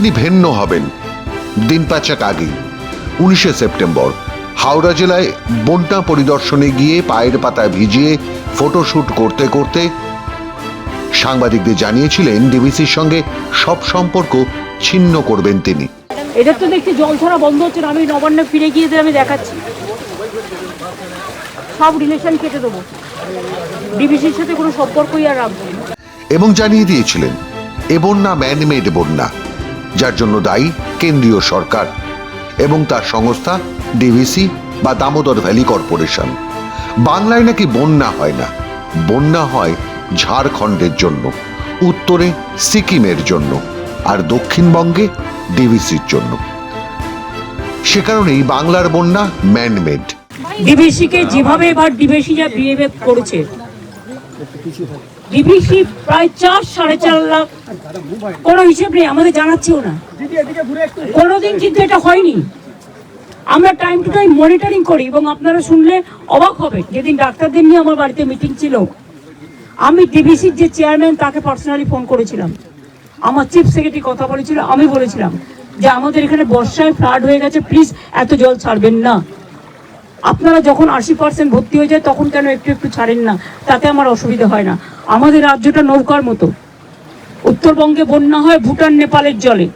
তিনি ভিন্ন হবেন। দিন পাঁচেক আগেই 19শে সেপ্টেম্বর হাওড়া জেলায় বন্যা পরিদর্শনে গিয়ে পায়ের পাতা ভিজিয়ে ফটোশুট করতে করতে সাংবাদিকদের জানিয়েছিলেন ডিভিসির সঙ্গে সব সম্পর্ক ছিন্ন করবেন তিনি। এটা তো দেখছি জল ছড়া বন্ধ হচ্ছে না, আমি নবান্নে ফিরে গিয়ে আমি দেখাচ্ছি, সব রিলেশন কেটে দেবো, ডিভিসির সাথে কোনো সম্পর্কই আর রাখবো না। এবং জানিয়ে দিয়েছিলেন এ বন্যা ম্যানমেড বন্যা, যার জন্য দায়ী কেন্দ্রীয় সরকার এবং তার সংস্থা ডিভিসি বা দামোদর ভ্যালি কর্পোরেশন। বাংলায় নাকি বন্যা হয় না, বন্যা হয় ঝাড়খণ্ডের জন্য, উত্তরে সিকিমের জন্য, আর দক্ষিণবঙ্গে ডিভিসির জন্য। সে কারণেই বাংলার বন্যা ম্যানমেড। ডিভিসিকে যেভাবে এবার ডিভিসি যা বিহেভ করেছে, ডিভিসি প্রায় 4-4.5 লাখ, কোনো হিসেব নেই, আমাদের জানাচ্ছেও না, কোনোদিন কিন্তু এটা হয়নি। আমরা টাইম টু টাইম মনিটরিং করি এবং আপনারা শুনলে অবাক হবে, যেদিন ডাক্তারদের নিয়ে আমার বাড়িতে মিটিং ছিল, আমি ডিভিসির যে চেয়ারম্যান তাকে পার্সোনালি ফোন করেছিলাম, আমার চিফ সেক্রেটারি কথা বলেছিল, আমি বলেছিলাম যে আমাদের এখানে বর্ষায় ফ্লাড হয়ে গেছে, প্লিজ এত জল ছাড়বেন না, আপনারা যখন 80% ভর্তি হয়ে যায় তখন কেন একটু একটু ছাড়েন না, তাতে আমার অসুবিধা হয় না। আমাদের রাজ্যটা নৌকার মতো, উত্তরবঙ্গে বন্যা হয় ভুটান নেপালের জলে,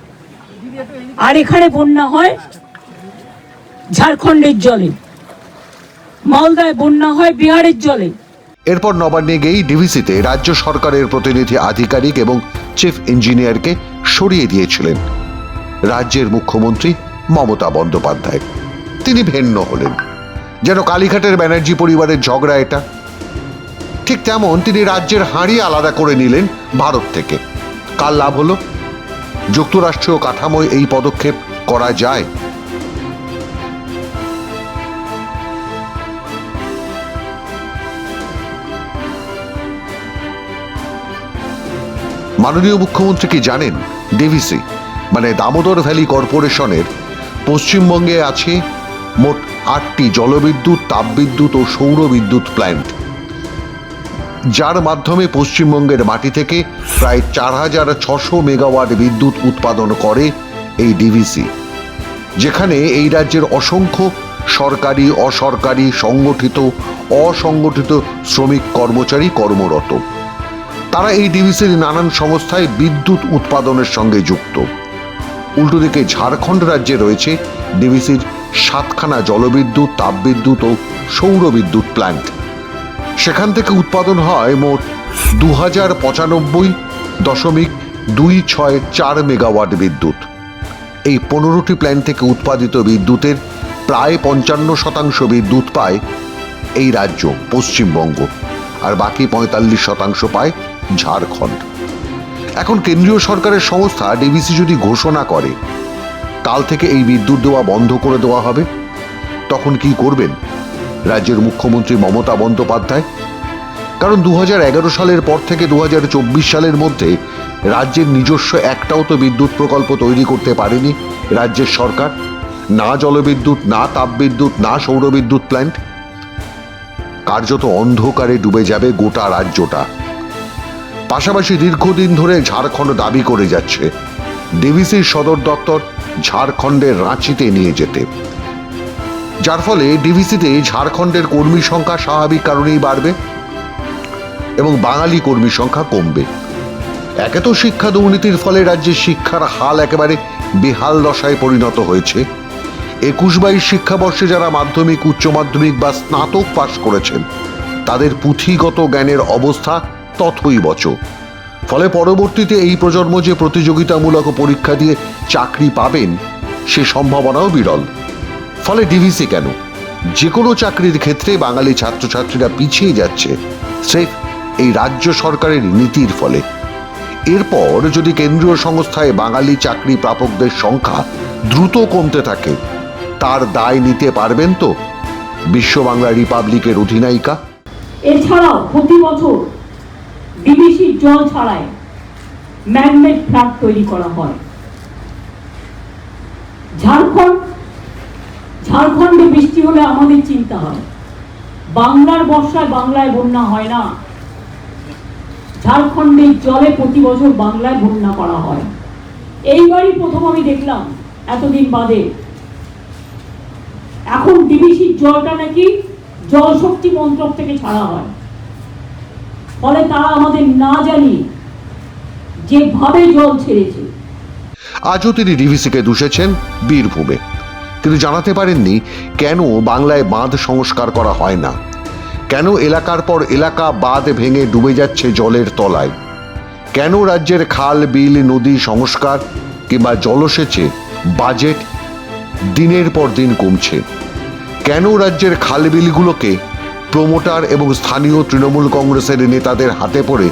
আর এখানে বন্যা হয় ঝাড়খণ্ডের জলে, মালদায় বন্যা হয় বিহারের জলে। এরপর নবান্নে গিয়েই ডিভিসিতে রাজ্য সরকারের প্রতিনিধি আধিকারিক এবং চিফ ইঞ্জিনিয়ারকে সরিয়ে দিয়েছিলেন রাজ্যের মুখ্যমন্ত্রী মমতা বন্দ্যোপাধ্যায়। তিনি ভিন্ন হলেন, যেন কালীঘাটের ব্যানার্জি পরিবারের ঝগড়া এটা। ঠিক তেমন তিনি রাজ্যের হাঁড়ি আলাদা করে নিলেন ভারত থেকে। কার লাভ হলো? যুক্তরাষ্ট্রীয় কাঠামোয় এই পদক্ষেপ করা যায়? মাননীয় মুখ্যমন্ত্রী কি জানেন ডিভিসি মানে দামোদর ভ্যালি কর্পোরেশনের পশ্চিমবঙ্গে আছে মোট 8টি জলবিদ্যুৎ, তাপবিদ্যুৎ ও সৌর বিদ্যুৎ প্ল্যান্ট, যার মাধ্যমে পশ্চিমবঙ্গের মাটি থেকে প্রায় 4600 মেগাওয়াট বিদ্যুৎ উৎপাদন করে এই ডিভিসি, যেখানে এই রাজ্যের অসংখ্য সরকারি, অসরকারি, সংগঠিত, অসংগঠিত শ্রমিক কর্মচারী কর্মরত। তারা এই ডিভিসির নানান সংস্থায় বিদ্যুৎ উৎপাদনের সঙ্গে যুক্ত। উল্টো দিকে ঝাড়খণ্ড রাজ্যে রয়েছে ডিভিসির 7খানা জলবিদ্যুৎ, তাপবিদ্যুৎ ও সৌর বিদ্যুৎ প্ল্যান্ট। সেখান থেকে উৎপাদন হয় মোট 2095.264 মেগাওয়াট বিদ্যুৎ। এই 15টি প্ল্যান্ট থেকে উৎপাদিত বিদ্যুতের প্রায় 55% বিদ্যুৎ পায় এই রাজ্য পশ্চিমবঙ্গ, আর বাকি 45% পায় ঝাড়খণ্ড। এখন কেন্দ্রীয় সরকারের সংস্থা ডিভিসি যদি ঘোষণা করে কাল থেকে এই বিদ্যুৎ দেওয়া বন্ধ করে দেওয়া হবে, তখন কি করবেন রাজ্যের মুখ্যমন্ত্রী মমতা বন্দ্যোপাধ্যায়? কারণ 2011 সালের পর থেকে 2024 সালের মধ্যে রাজ্যের নিজস্ব একটাও তো বিদ্যুৎ প্রকল্প তৈরি করতে পারেনি রাজ্যের সরকার। না জলবিদ্যুৎ, না তাপবিদ্যুৎ, না সৌরবিদ্যুৎ প্ল্যান্ট। কার্যত অন্ধকারে ডুবে যাবে গোটা রাজ্যটা। পাশাপাশি দীর্ঘদিন ধরে ঝাড়খণ্ড দাবি করে যাচ্ছে ডিভিসির সদর দপ্তর ঝাড়খণ্ডের রাঁচিতে নিয়ে যেতে, যার ফলে ডিভিসিতে ঝাড়খণ্ডের কর্মী সংখ্যা স্বাভাবিক কারণেই বাড়বে এবং বাঙালি কর্মী সংখ্যা কমবে। একে তো শিক্ষা দুর্নীতির ফলে রাজ্যের শিক্ষার হাল একেবারে বেহাল দশায় পরিণত হয়েছে। 21-22 শিক্ষাবর্ষে যারা মাধ্যমিক, উচ্চ মাধ্যমিক বা স্নাতক পাশ করেছেন তাদের পুঁথিগত জ্ঞানের অবস্থা তথৈবচ। ফলে পরবর্তীতে এই প্রজন্ম যে প্রতিযোগিতামূলক পরীক্ষা দিয়ে চাকরি পাবেন সে সম্ভাবনাও বিরল। ফলে ডিভিসি কেন, যে কোনো চাকরির ক্ষেত্রে বাঙালি ছাত্রছাত্রীরা পিছিয়ে যাচ্ছে স্রেফ এই রাজ্য সরকারের নীতির ফলে। এরপর যদি কেন্দ্রীয় সংস্থায় বাঙালি চাকরি প্রাপকদের সংখ্যা দ্রুত কমতে থাকে, তার দায় নিতে পারবেন তো বিশ্ব বাংলা রিপাবলিকের অধিনায়িকা? এছাড়াও প্রতি বছর ডিভিসির জল ছাড়ায় ম্যানমেড ফ্ল্যাট তৈরি করা হয়। ঝাড়খণ্ডে বৃষ্টি হলে আমাদের চিন্তা হয়, বাংলার বর্ষায় বাংলায় বন্যা হয় না, ঝাড়খণ্ডের জলে প্রতি বছর বাংলায় বন্যা করা হয়। এইবারই প্রথম আমি দেখলাম এতদিন বাদে এখন ডিবিসির জলটা নাকি জল শক্তি মন্ত্রক থেকে ছাড়া হয়, ফলে তারা আমাদের না জানি যেভাবে জল ছেড়েছে। আজও তিনি ডিভিসিকে দুষেছেন বীরভূমে, কিন্তু জানাতে পারেননি কেন বাংলায় বাঁধ সংস্কার করা হয় না, কেন এলাকার পর এলাকা বাঁধ ভেঙে ডুবে যাচ্ছে জলের তলায়, কেন রাজ্যের খাল বিল নদী সংস্কার কিংবা জলসেচে বাজেট দিনের পর দিন কমছে, কেন রাজ্যের খাল বিলগুলোকে প্রমোটার এবং স্থানীয় তৃণমূল কংগ্রেসের নেতাদের হাতে পড়ে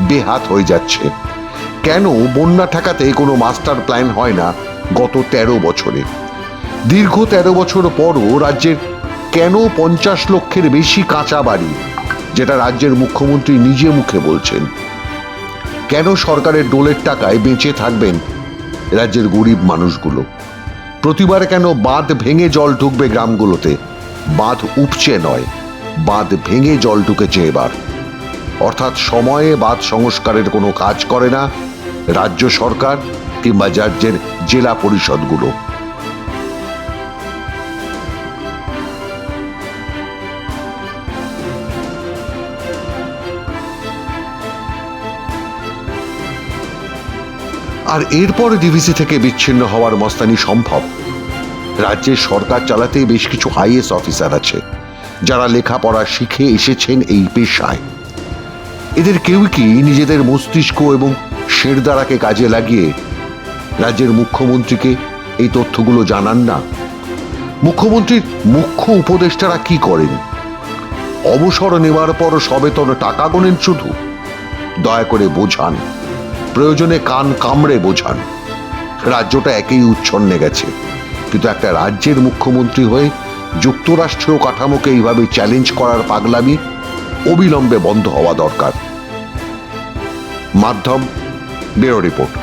বেহাত হয়ে যাচ্ছে, কেন বন্যা ঠেকাতে কোনো মাস্টার প্ল্যান হয় না গত 13 বছরে, দীর্ঘ 13 বছর পরও রাজ্যের কেন 50 লক্ষের বেশি কাঁচা বাড়ি, যেটা রাজ্যের মুখ্যমন্ত্রী নিজে মুখে বলছেন, কেন সরকারের ডোলের টাকায় বেঁচে থাকবেন রাজ্যের গরিব মানুষগুলো, প্রতিবার কেন বাঁধ ভেঙে জল ঢুকবে গ্রামগুলোতে, বাঁধ উপচে নয় বাঁধ ভেঙে জল ঢুকেছে এবার, অর্থাৎ সময়ে বাঁধ সংস্কারের কোনো কাজ করে না রাজ্য সরকার কিংবা রাজ্যের জেলা পরিষদগুলো। আর এরপর ডিভিসি থেকে বিচ্ছিন্ন হওয়ার মস্তানি সম্ভব। রাজ্যের সরকার চালাতে বেশ কিছু আইএএস অফিসার আছে যারা লেখাপড়া শিখে এসেছেন এই পেশায়। এদের কেউ কি নিজেদের মস্তিষ্ক এবং শেরদাঁড়াকে কাজে লাগিয়ে রাজ্যের মুখ্যমন্ত্রীকে এই তথ্যগুলো জানান না? মুখ্যমন্ত্রীর মুখ্য উপদেষ্টারা কি করেন? অবসর নেওয়ার পর সবেতন টাকা গোনেন শুধু? দয়া করে বোঝান, প্রয়োজনে কান কামড়ে বোঝান। রাজ্যটা একেই উচ্ছন্নে গেছে, কিন্তু একটা রাজ্যের মুখ্যমন্ত্রী হয়ে যুক্তরাষ্ট্রীয় কাঠামোকে এইভাবে চ্যালেঞ্জ করার পাগলামি অবিলম্বে বন্ধ হওয়া দরকার। মাধ্যম ব্যুরো রিপোর্ট।